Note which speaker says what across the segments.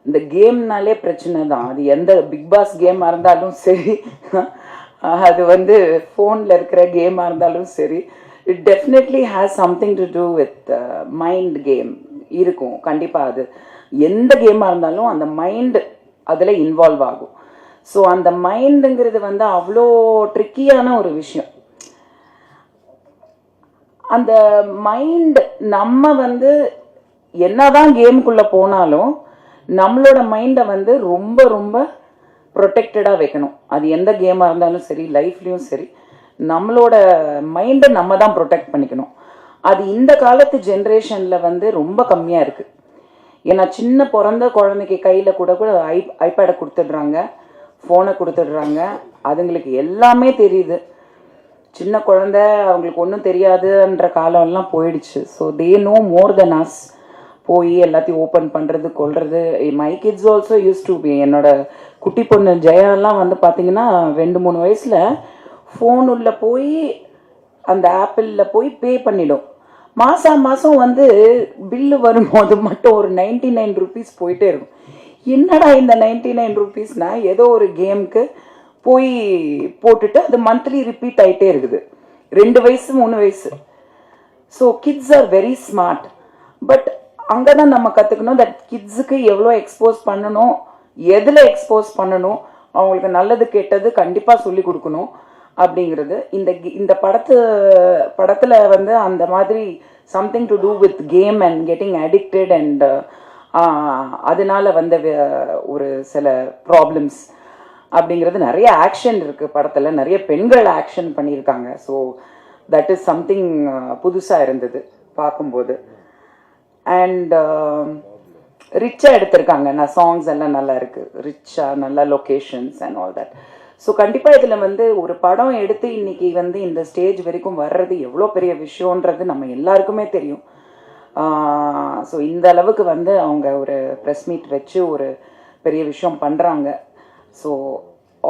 Speaker 1: இந்த கேம்னாலே பிரச்சனை தான். அது எந்த பிக் பாஸ் கேமாக இருந்தாலும் சரி, அது வந்து ஃபோனில் இருக்கிற கேமாக இருந்தாலும் சரி, it definitely has something to do with mind game இருக்கும். கண்டிப்பாக அது எந்த கேமாக இருந்தாலும் அந்த மைண்டு அதில் இன்வால்வ் ஆகும். ஸோ அந்த மைண்டுங்கிறது வந்து அவ்வளோ ட்ரிக்கியான ஒரு விஷயம். அந்த மைண்ட் நம்ம வந்து என்னதான் கேமுக்குள்ளே போனாலும் நம்மளோட மைண்டை வந்து ரொம்ப ரொம்ப ப்ரொடெக்டடாக வைக்கணும். அது எந்த கேமாக இருந்தாலும் சரி, லைஃப்லேயும் சரி, நம்மளோட மைண்டை நம்ம தான் ப்ரொடெக்ட் பண்ணிக்கணும். அது இந்த காலத்து ஜென்ரேஷனில் வந்து ரொம்ப கம்மியாக இருக்குது. ஏன்னா சின்ன பிறந்த குழந்தைக்கு கையில் கூட ஐபேடை கொடுத்துடுறாங்க, ஃபோனை கொடுத்துடுறாங்க. அதுங்களுக்கு எல்லாமே தெரியுது. சின்ன குழந்தை அவங்களுக்கு ஒன்றும் தெரியாதுன்ற காலம்லாம் போயிடுச்சு. So they know more than us. போய் எல்லாத்தையும் ஓப்பன் பண்ணுறது, கொள்வது. My kids also use to be. என்னோட குட்டி பொண்ணு ஜெயாலாம் வந்து பார்த்தீங்கன்னா 2-3 வயசில் ஃபோன் உள்ள போய் அந்த ஆப்பிளில் போய் பே பண்ணிடும். மாதம் வந்து பில்லு வரும்போது மட்டும் ஒரு 99 rupees போயிட்டே இருக்கும். என்னடா இந்த 99 rupeesனா ஏதோ ஒரு கேமுக்கு போய் போட்டுட்டு அது மந்த்லி ரிப்பீட் ஆகிட்டே இருக்குது. 2 வயசு 3 வயசு. So kids are very smart. But அங்கே தான் நம்ம கற்றுக்கணும் தட் கிட்ஸுக்கு எவ்வளோ எக்ஸ்போஸ் பண்ணணும், எதில் எக்ஸ்போஸ் பண்ணணும், அவங்களுக்கு நல்லது கெட்டது கண்டிப்பாக சொல்லி கொடுக்கணும் அப்படிங்கிறது. இந்த படத்தில் வந்து அந்த மாதிரி something to do with game and getting addicted and அதனால வந்த ஒரு சில ப்ராப்ளம்ஸ் அப்படிங்கிறது. நிறைய ஆக்ஷன் இருக்குது படத்தில், நிறைய பெண்கள் ஆக்ஷன் பண்ணியிருக்காங்க. ஸோ தட் இஸ் சம்திங் புதுசாக இருந்தது பார்க்கும்போது. அண்ட் ரிச்சாக எடுத்திருக்காங்க. நான் சாங்ஸ் எல்லாம் நல்லா இருக்குது, ரிச்சாக, நல்ல locations and all that. So கண்டிப்பாக இதில் வந்து ஒரு படம் எடுத்து இன்னைக்கு வந்து இந்த ஸ்டேஜ் வரைக்கும் வர்றது எவ்வளோ பெரிய விஷயன்றது நம்ம எல்லாருக்குமே தெரியும். ஸோ இந்த அளவுக்கு வந்து அவங்க ஒரு ப்ரெஸ் மீட் வச்சு ஒரு பெரிய விஷயம் பண்ணுறாங்க. ஸோ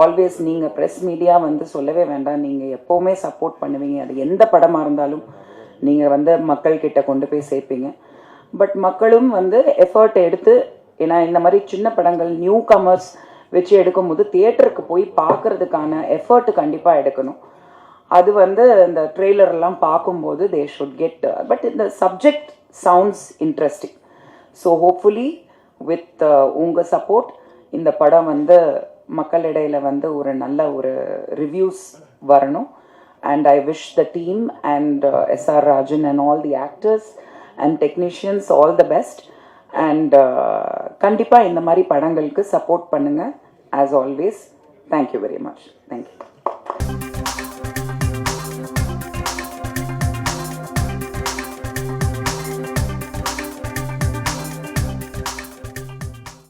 Speaker 1: ஆல்வேஸ் நீங்கள் ப்ரெஸ் மீடியா வந்து சொல்லவே வேண்டாம், நீங்கள் எப்போவுமே சப்போர்ட் பண்ணுவீங்க. அது எந்த படமாக இருந்தாலும் நீங்கள் வந்து மக்கள்கிட்ட கொண்டு போய் சேர்ப்பீங்க. பட் மக்களும் வந்து எஃபர்ட் எடுத்து, ஏன்னா இந்த மாதிரி சின்ன படங்கள் நியூ கமர்ஸ் வச்சு எடுக்கும்போது தியேட்டருக்கு போய் பார்க்கறதுக்கான எஃபர்ட் கண்டிப்பாக எடுக்கணும். அது வந்து இந்த ட்ரெய்லர்லாம் பார்க்கும்போது தே ஷுட் கெட். பட் இந்த subject sounds interesting. So hopefully with உங்கள் சப்போர்ட் இந்த படம் வந்து மக்களிடையில் வந்து ஒரு நல்ல ஒரு ரிவ்யூஸ் வரணும். And I wish the team and SR Rajan and all the actors and technicians all the best. And கண்டிப்பாக இந்த மாதிரி படங்களுக்கு சப்போர்ட் பண்ணுங்கள். as always, thank you very much. Thank you.